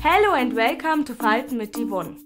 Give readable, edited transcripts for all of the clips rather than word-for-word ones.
Hello and welcome to Falten mit Yvonne.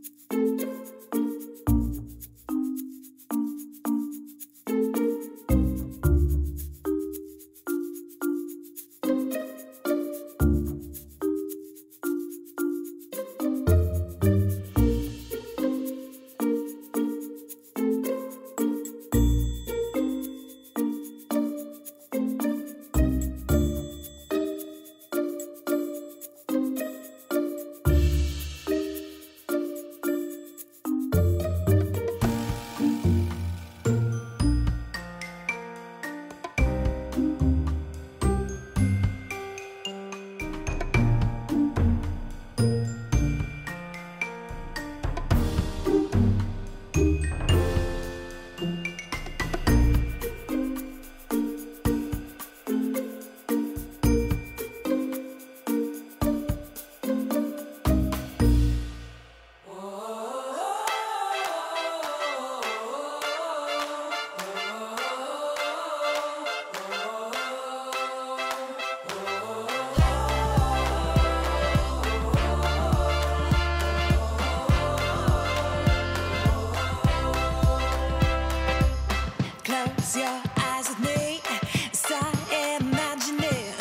Your eyes with me, start imagining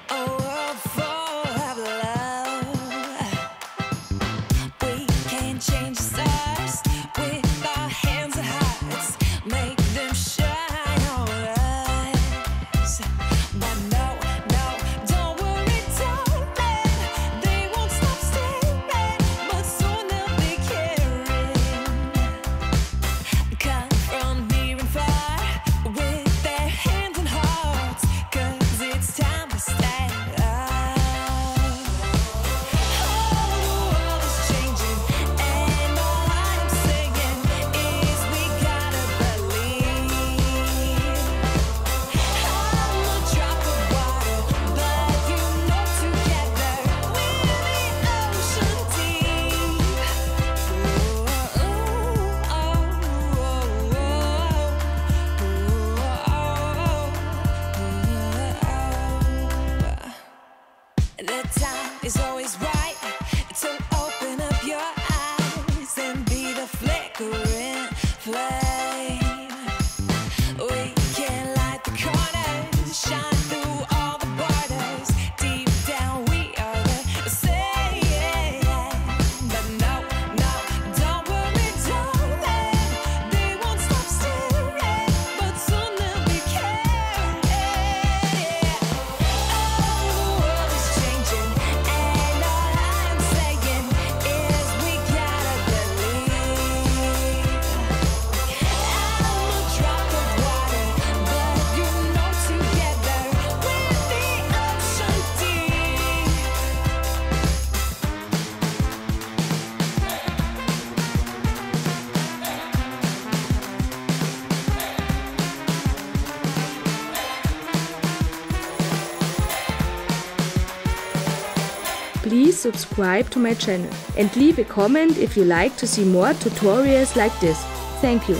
a world full of love. We can change the stars with our hands and hearts, make them shine on us. But no, don't worry, darling, they won't stop staring, but soon they'll be caring. Come from near and far, with their hands and hearts, 'cause it's time to stand up. Oh, the world is changing, and all I'm saying is we gotta believe. I'm a drop of water, but you know together we're the ocean deep. The time is always right to open up your eyes and be the flickering flame. We can light the corners, shine through all the borders. Deep down we are the same. But no, don't worry, darling, they won't stop staring, but soon they'll be caring. Oh, the world is changing, and all I'm saying is we gotta believe. I'm a drop of water, but you know together we're the ocean deep. Please subscribe to my channel and leave a comment if you like to see more tutorials like this. Thank you.